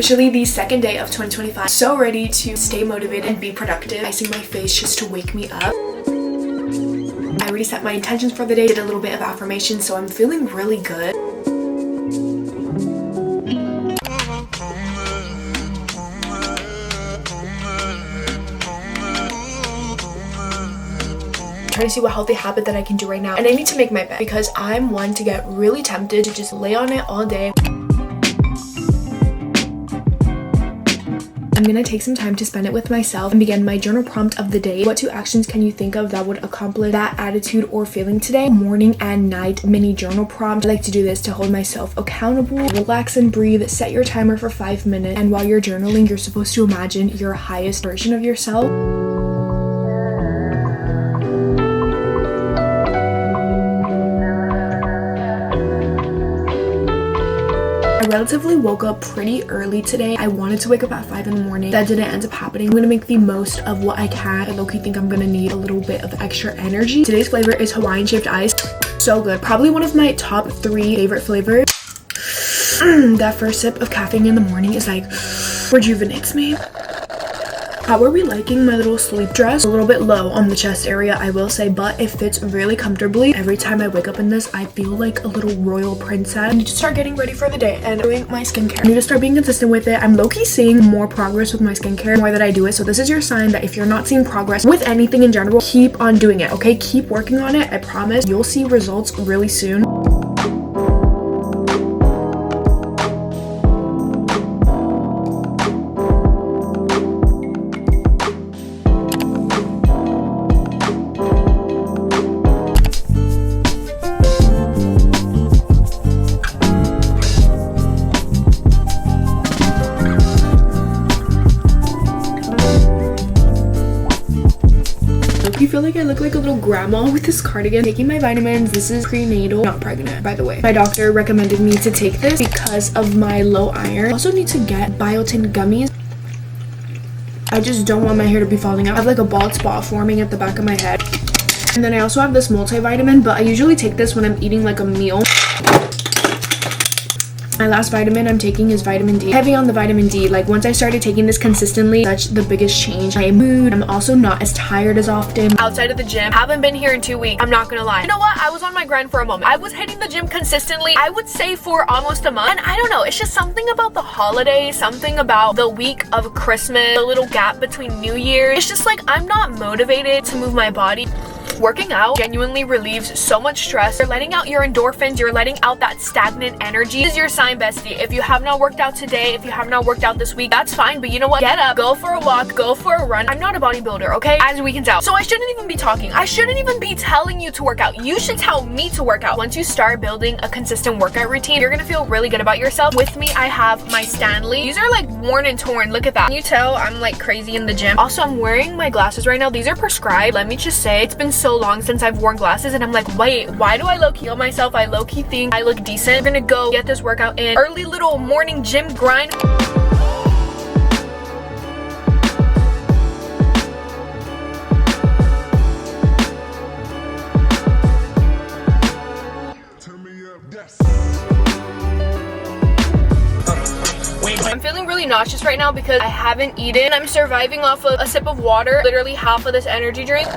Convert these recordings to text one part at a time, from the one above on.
officially the second day of 2025. So ready to stay motivated and be productive. Icing my face just to wake me up. I already set my intentions for the day, did a little bit of affirmation, so I'm feeling really good. Trying to see what healthy habit that I can do right now, and I need to make my bed because I'm one to get really tempted to just lay on it all day. I'm gonna take some time to spend it with myself and begin my journal prompt of the day. What 2 actions can you think of that would accomplish that attitude or feeling today? Morning and night mini journal prompt. I like to do this to hold myself accountable. Relax and breathe. Set your timer for 5 minutes, and while you're journaling, you're supposed to imagine your highest version of yourself. I relatively woke up pretty early today. I wanted to wake up at 5 in the morning. That didn't end up happening. I'm gonna make the most of what I can. I low-key think I'm gonna need a little bit of extra energy. Today's flavor is Hawaiian shaved ice. So good. Probably one of my top 3 favorite flavors. That first sip of caffeine in the morning is like rejuvenates me. How are we liking my little sleep dress? A little bit low on the chest area, I will say, but it fits really comfortably. Every time I wake up in this, I feel like a little royal princess. I need to start getting ready for the day and doing my skincare. I need to start being consistent with it. I'm low-key seeing more progress with my skincare the more that I do it. So this is your sign that if you're not seeing progress with anything in general, keep on doing it, okay? Keep working on it. I promise you'll see results really soon. I feel like I look like a little grandma with this cardigan. Taking my vitamins. This is prenatal, not pregnant, by the way. My doctor recommended me to take this because of my low iron. I also need to get biotin gummies. I just don't want my hair to be falling out. I have like a bald spot forming at the back of my head. And then I also have this multivitamin, but I usually take this when I'm eating like a meal. My last vitamin I'm taking is vitamin D. Heavy on the vitamin D. Like once I started taking this consistently, such the biggest change. My mood. I'm also not as tired as often. Outside of the gym, haven't been here in 2 weeks. I'm not gonna lie. You know what? I was on my grind for a moment. I was hitting the gym consistently, I would say for almost a month. And I don't know, it's just something about the holidays, something about the week of Christmas, the little gap between New Year. It's just like I'm not motivated to move my body. Working out genuinely relieves so much stress. You're letting out your endorphins, you're letting out that stagnant energy. This is your sign, bestie. If you have not worked out today, if you have not worked out this week, that's fine, but you know what? Get up, go for a walk, go for a run. I'm not a bodybuilder, okay? As we can tell. So I shouldn't even be talking. I shouldn't even be telling you to work out. You should tell me to work out. Once you start building a consistent workout routine, you're gonna feel really good about yourself. With me, I have my Stanley. These are like worn and torn. Look at that. Can you tell I'm like crazy in the gym? Also, I'm wearing my glasses right now. These are prescribed. Let me just say, it's been so long since I've worn glasses and I'm like, wait, why do I low-key on myself? I low-key think I look decent. I'm gonna go get this workout in. Early little morning gym grind. I'm feeling really nauseous right now because I haven't eaten. I'm surviving off of a sip of water, literally half of this energy drink.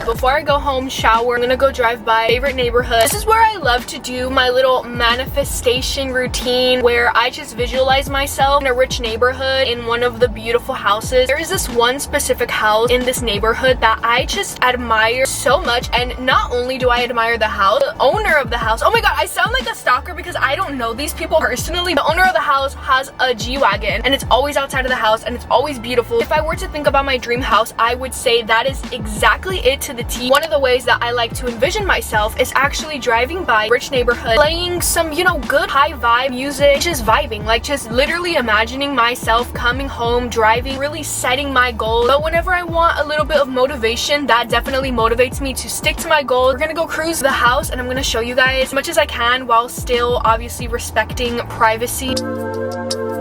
Before I go home, shower, I'm gonna go drive by my favorite neighborhood. This is where I love to do my little manifestation routine where I just visualize myself in a rich neighborhood in one of the beautiful houses. There is this one specific house in this neighborhood that I just admire so much, and not only do I admire the house, the owner of the house, oh my god, I sound like a stalker because I don't know these people personally. The owner of the house has a G-Wagon and it's always outside of the house and it's always beautiful. If I were to think about my dream house, I would say that is exactly it to the T. One of the ways that I like to envision myself is actually driving by a rich neighborhood, playing some, you know, good high vibe music, just vibing, like just literally imagining myself coming home, driving, really setting my goals. But whenever I want a little bit of motivation, that definitely motivates me to stick to my goals. We're gonna go cruise the house and I'm gonna show you guys as much as I can while still obviously respecting privacy.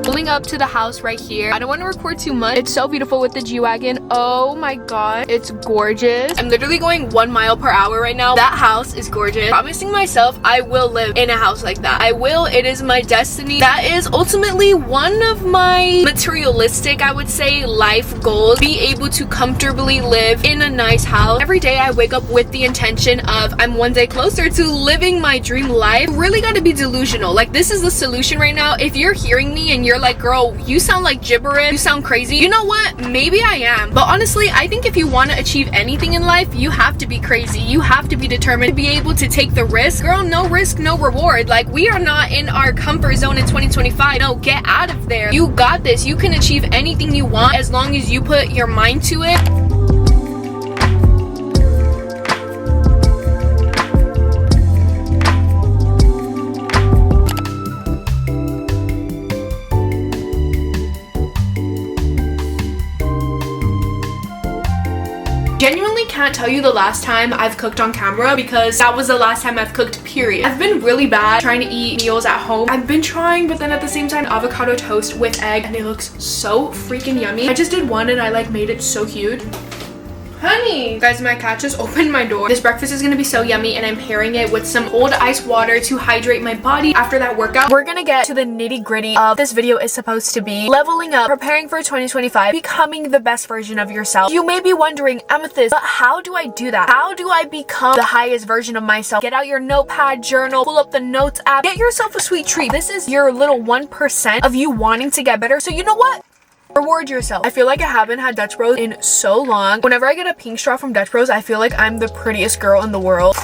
Pulling up to the house right here. I don't want to record too much. It's so beautiful with the G-Wagon. Oh my god, it's gorgeous. I'm literally going 1 mile per hour right now. That house is gorgeous. Promising myself I will live in a house like that. I will. It is my destiny. That is ultimately one of my materialistic, I would say, life goals. Be able to comfortably live in a nice house. Every day I wake up with the intention of I'm one day closer to living my dream life. You really got to be delusional. Like, this is the solution right now. If you're hearing me and you're like, girl, you sound like gibberish, you sound crazy, you know what, maybe I am, but honestly I think if you want to achieve anything in life, you have to be crazy. You have to be determined to be able to take the risk. Girl, no risk, no reward. Like, we are not in our comfort zone in 2025. No, get out of there. You got this. You can achieve anything you want as long as you put your mind to it. Genuinely can't tell you the last time I've cooked on camera because that was the last time I've cooked, period. I've been really bad trying to eat meals at home. I've been trying, but then at the same time, avocado toast with egg, and it looks so freaking yummy. I just did one and I like made it so cute. Honey! Guys, my cat just opened my door. This breakfast is gonna be so yummy, and I'm pairing it with some cold ice water to hydrate my body after that workout. We're gonna get to the nitty-gritty of this video is supposed to be leveling up, preparing for 2025, becoming the best version of yourself. You may be wondering, Amethyst, but how do I do that? How do I become the highest version of myself? Get out your notepad, journal, pull up the notes app, get yourself a sweet treat. This is your little 1% of you wanting to get better. So you know what? Reward yourself. I feel like I haven't had Dutch Bros in so long. Whenever I get a pink straw from Dutch Bros, I feel like I'm the prettiest girl in the world.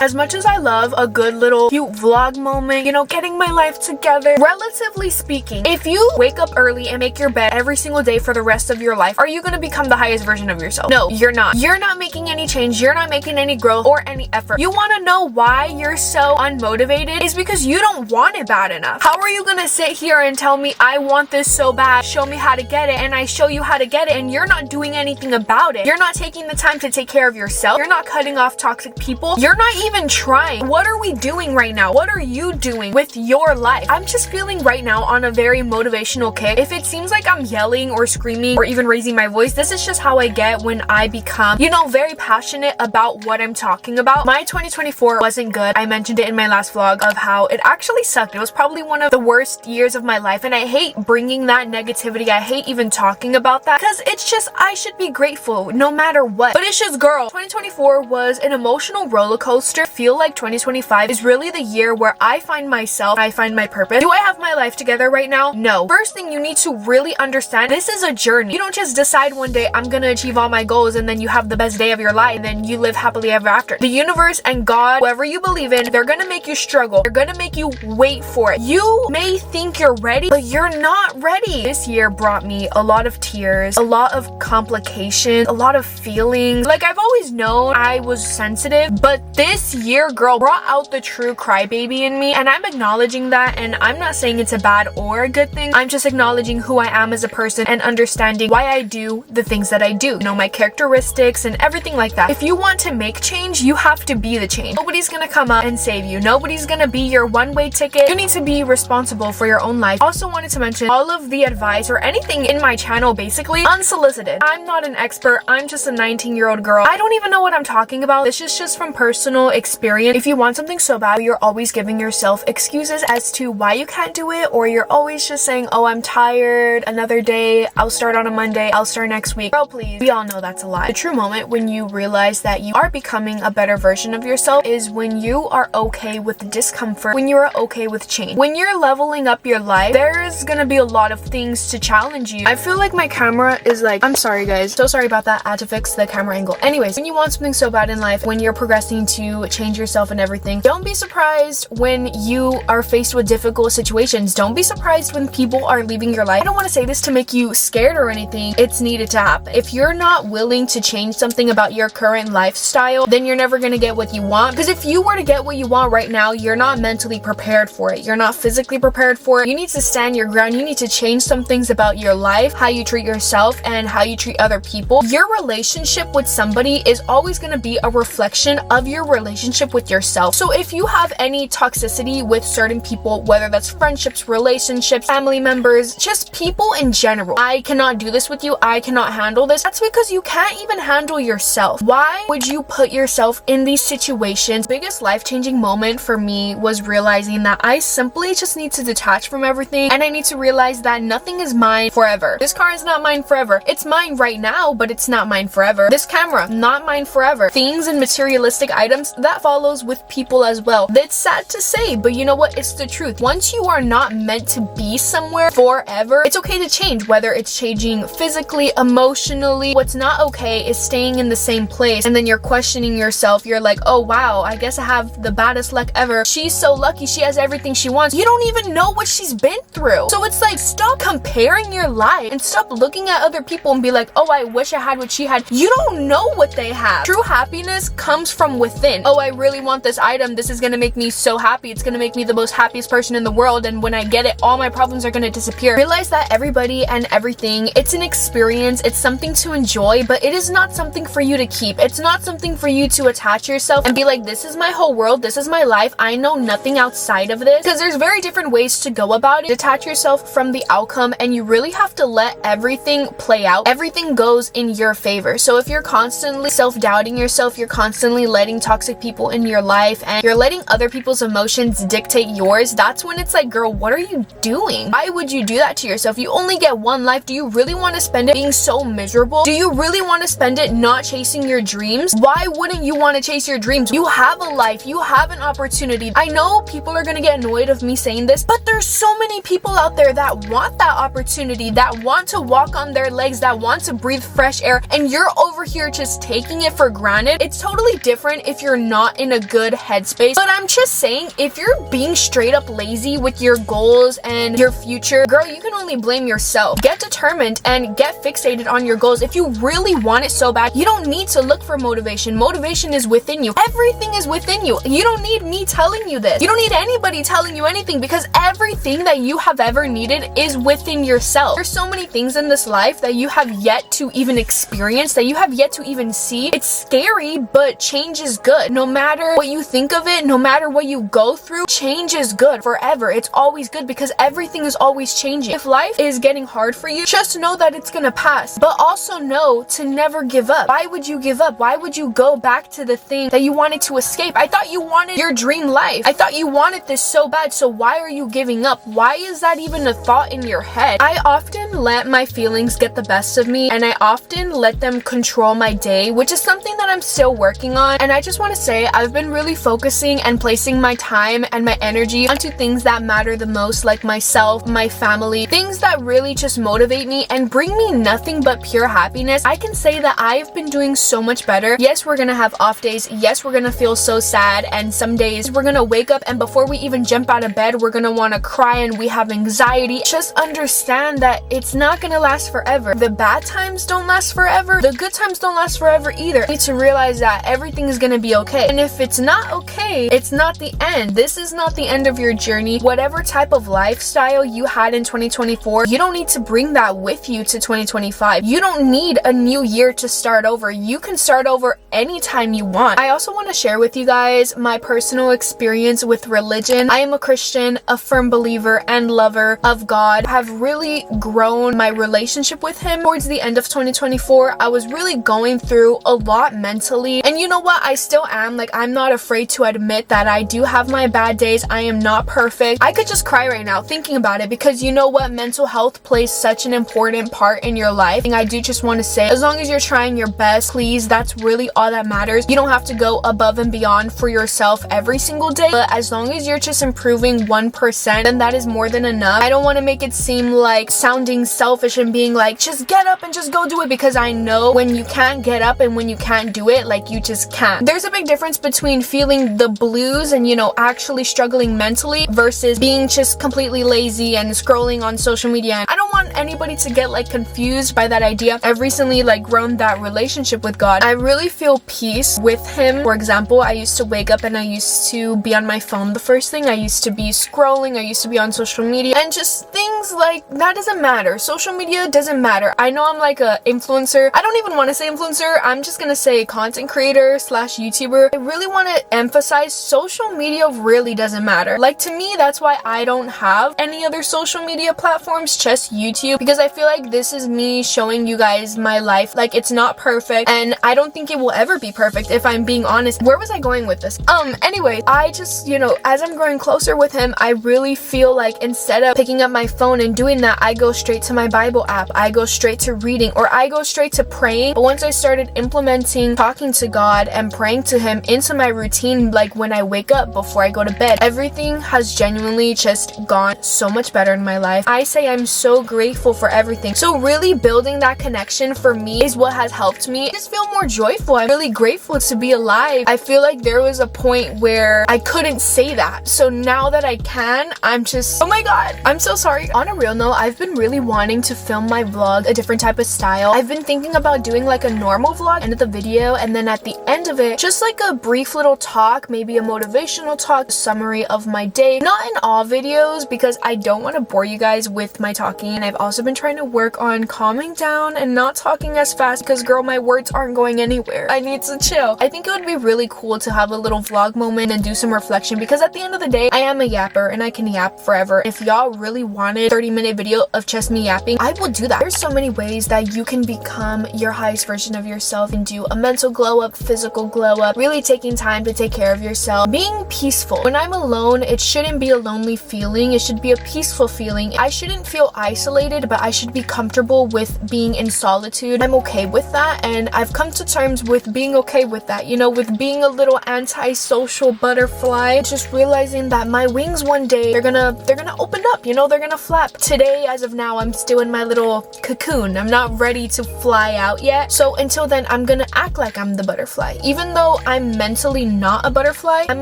As much as I love a good little cute vlog moment, you know, getting my life together, relatively speaking, if you wake up early and make your bed every single day for the rest of your life, are you going to become the highest version of yourself? No, you're not. You're not making any change. You're not making any growth or any effort. You want to know why you're so unmotivated? It's because you don't want it bad enough. How are you going to sit here and tell me, I want this so bad, show me how to get it, and I show you how to get it, and you're not doing anything about it? You're not taking the time to take care of yourself. You're not cutting off toxic people. You're not even trying. What are we doing right now? What are you doing with your life? I'm just feeling right now on a very motivational kick. If it seems like I'm yelling or screaming or even raising my voice, this is just how I get when I become, you know, very passionate about what I'm talking about. My 2024 wasn't good. I mentioned it in my last vlog of how it actually sucked. It was probably one of the worst years of my life, and I hate bringing that negativity. I hate even talking about that because it's just, I should be grateful no matter what. But it's just, girl, 2024 was an emotional roller coaster. I feel like 2025 is really the year where I find myself, I find my purpose. Do I have my life together right now? No. First thing you need to really understand, this is a journey. You don't just decide one day I'm gonna achieve all my goals and then you have the best day of your life and then you live happily ever after. The universe and God, whoever you believe in, they're gonna make you struggle. They're gonna make you wait for it. You may think you're ready, but you're not ready. This year brought me a lot of tears, a lot of complications, a lot of feelings. Like, I've always known I was sensitive, but this year, girl, brought out the true crybaby in me, and I'm acknowledging that, and I'm not saying it's a bad or a good thing. I'm just acknowledging who I am as a person and understanding why I do the things that I do. You know, my characteristics and everything like that. If you want to make change, you have to be the change. Nobody's gonna come up and save you. Nobody's gonna be your one-way ticket. You need to be responsible for your own life. Also wanted to mention all of the advice or anything in my channel, basically unsolicited. I'm not an expert. I'm just a 19-year-old girl. I don't even know what I'm talking about. This is just from personal experience. If you want something so bad, you're always giving yourself excuses as to why you can't do it, or you're always just saying, oh, I'm tired, another day, I'll start on a Monday, I'll start next week. Girl, please. We all know that's a lie. The true moment when you realize that you are becoming a better version of yourself is when you are okay with the discomfort, when you're okay with change. When you're leveling up your life, there's gonna be a lot of things to challenge you. I feel like my camera is like, I'm sorry guys, so sorry about that. I had to fix the camera angle. Anyways, when you want something so bad in life, when you're progressing to change yourself and everything, don't be surprised when you are faced with difficult situations. Don't be surprised when people are leaving your life. I don't want to say this to make you scared or anything. It's needed to happen. If you're not willing to change something about your current lifestyle, then you're never going to get what you want. Because if you were to get what you want right now, you're not mentally prepared for it. You're not physically prepared for it. You need to stand your ground. You need to change some things about your life, how you treat yourself and how you treat other people. Your relationship with somebody is always going to be a reflection of your relationship relationship with yourself. So if you have any toxicity with certain people, whether that's friendships, relationships, family members, just people in general, I cannot do this with you, I cannot handle this, that's because you can't even handle yourself. Why would you put yourself in these situations? Biggest life-changing moment for me was realizing that I simply just need to detach from everything, and I need to realize that nothing is mine forever. This car is not mine forever. It's mine right now, but it's not mine forever. This camera, not mine forever. Things and materialistic items, that follows with people as well. That's sad to say, but you know what? It's the truth. Once you are not meant to be somewhere forever, it's okay to change, whether it's changing physically, emotionally. What's not okay is staying in the same place, and then you're questioning yourself. You're like, oh wow, I guess I have the baddest luck ever. She's so lucky, she has everything she wants. You don't even know what she's been through. So it's like, stop comparing your life and stop looking at other people and be like, oh, I wish I had what she had. You don't know what they have. True happiness comes from within. Oh, I really want this item. This is gonna make me so happy. It's gonna make me the most happiest person in the world, and when I get it, all my problems are gonna disappear. Realize that everybody and everything, it's an experience, it's something to enjoy, but it is not something for you to keep. It's not something for you to attach yourself and be like, this is my whole world, this is my life, I know nothing outside of this. Because there's very different ways to go about it. Detach yourself from the outcome, and you really have to let everything play out. Everything goes in your favor. So if you're constantly self-doubting yourself, you're constantly letting toxic people in your life, and you're letting other people's emotions dictate yours, that's when it's like, girl, what are you doing? Why would you do that to yourself? You only get one life. Do you really want to spend it being so miserable? Do you really want to spend it not chasing your dreams? Why wouldn't you want to chase your dreams? You have a life, you have an opportunity. I know people are gonna get annoyed of me saying this, but there's so many people out there that want that opportunity, that want to walk on their legs, that want to breathe fresh air, and you're over here just taking it for granted. It's totally different if you're not in a good headspace, but I'm just saying, if you're being straight up lazy with your goals and your future, girl, you can only blame yourself. Get determined and get fixated on your goals. If you really want it so bad, you don't need to look for motivation. Motivation is within you. Everything is within you. You don't need me telling you this. You don't need anybody telling you anything, because everything that you have ever needed is within yourself. There's so many things in this life that you have yet to even experience, that you have yet to even see. It's scary, but change is good. No matter what you think of it, no matter what you go through, change is good forever. It's always good, because everything is always changing. If life is getting hard for you, just know that it's gonna pass, but also know to never give up. Why would you give up? Why would you go back to the thing that you wanted to escape? I thought you wanted your dream life. I thought you wanted this so bad, so why are you giving up? Why is that even a thought in your head? I often let my feelings get the best of me, and I often let them control my day, which is something that I'm still working on. And I just want to say, I've been really focusing and placing my time and my energy onto things that matter the most, like myself, my family, things that really just motivate me and bring me nothing but pure happiness. I can say that I've been doing so much better. Yes, we're gonna have off days. Yes, we're gonna feel so sad, and some days we're gonna wake up and before we even jump out of bed, we're gonna want to cry and we have anxiety. Just understand that it's not gonna last forever. The bad times don't last forever. The good times don't last forever either. You need to realize that everything is gonna be okay. And if it's not okay, it's not the end. This is not the end of your journey. Whatever type of lifestyle you had in 2024, you don't need to bring that with you to 2025. You don't need a new year to start over. You can start over anytime you want. I also want to share with you guys my personal experience with religion. I am a Christian, a firm believer and lover of God. I have really grown my relationship with him towards the end of 2024. I was really going through a lot mentally, and you know what, I still am. Like, I'm not afraid to admit that I do have my bad days. I am not perfect. I could just cry right now thinking about it, because you know what, mental health plays such an important part in your life. And I do just want to say, as long as you're trying your best, please, that's really all that matters. You don't have to go above and beyond for yourself every single day, but as long as you're just improving 1%, then that is more than enough. I don't want to make it seem like sounding selfish and being like, just get up and just go do it, because I know when you can't get up and when you can't do it, like, you just can't. There's a big difference between feeling the blues and, you know, actually struggling mentally versus being just completely lazy and scrolling on social media. And I don't want anybody to get like confused by that idea. I've recently like grown that relationship with God. I really feel peace with him. For example, I used to wake up and I used to be on my phone the first thing. I used to be scrolling. I used to be on social media, and just things like that doesn't matter. Social media doesn't matter. I know I'm like a influencer. I don't even want to say influencer. I'm just gonna say content creator / YouTuber. However, I really want to emphasize social media really doesn't matter. Like, to me, that's why I don't have any other social media platforms, just YouTube, because I feel like this is me showing you guys my life. Like, it's not perfect, and I don't think it will ever be perfect, if I'm being honest. Where was I going with this? Anyway, I just, as I'm growing closer with him, I really feel like instead of picking up my phone and doing that, I go straight to my Bible app, I go straight to reading, or I go straight to praying. But once I started implementing talking to God and praying to him into my routine, like when I wake up, before I go to bed, everything has genuinely just gone so much better in my life. I say I'm so grateful for everything. So really building that connection for me is what has helped me just feel more joyful. I'm really grateful to be alive. I feel like there was a point where I couldn't say that. So now that I can, I'm just, oh my god, I'm so sorry. On a real note, I've been really wanting to film my vlog a different type of style. I've been thinking about doing like a normal vlog, end of the video, and then at the end of it, just like a brief little talk, maybe a motivational talk, summary of my day. Not in all videos, because I don't want to bore you guys with my talking. And I've also been trying to work on calming down and not talking as fast, because girl, my words aren't going anywhere. I need to chill. I think it would be really cool to have a little vlog moment and do some reflection, because at the end of the day, I am a yapper and I can yap forever. If y'all really wanted a 30-minute video of just me yapping, I will do that. There's so many ways that you can become your highest version of yourself and do a mental glow up, physical glow up, really taking time to take care of yourself, being peaceful. When I'm alone, it shouldn't be a lonely feeling. It should be a peaceful feeling. I shouldn't feel isolated, but I should be comfortable with being in solitude. I'm okay with that, and I've come to terms with being okay with that, with being a little anti-social butterfly, just realizing that my wings one day, they're gonna open up, they're gonna flap. Today, as of now, I'm still in my little cocoon. I'm not ready to fly out yet. So until then, I'm gonna act like I'm the butterfly. Even though I'm mentally not a butterfly, I'm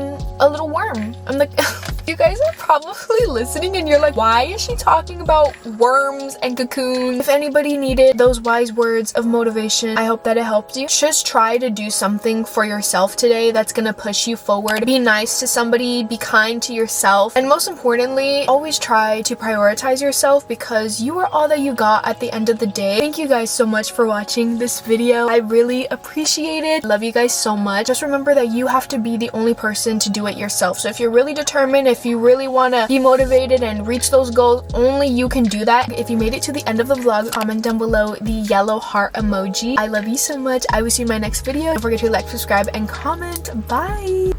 a little worm. I'm like, you guys are probably listening and you're like, why is she talking about worms and cocoons? If anybody needed those wise words of motivation, I hope that it helped you. Just try to do something for yourself today that's gonna push you forward. Be nice to somebody, be kind to yourself, and most importantly, always try to prioritize yourself, because you are all that you got at the end of the day. Thank you guys so much for watching this video. I really appreciate it. Love you guys so much. Just remember that you have to be the only person to do it yourself. So if you're really determined, if you really want to be motivated and reach those goals, only you can do that. If you made it to the end of the vlog, comment down below the yellow heart emoji. I love you so much. I will see you in my next video. Don't forget to like, subscribe, and comment. Bye.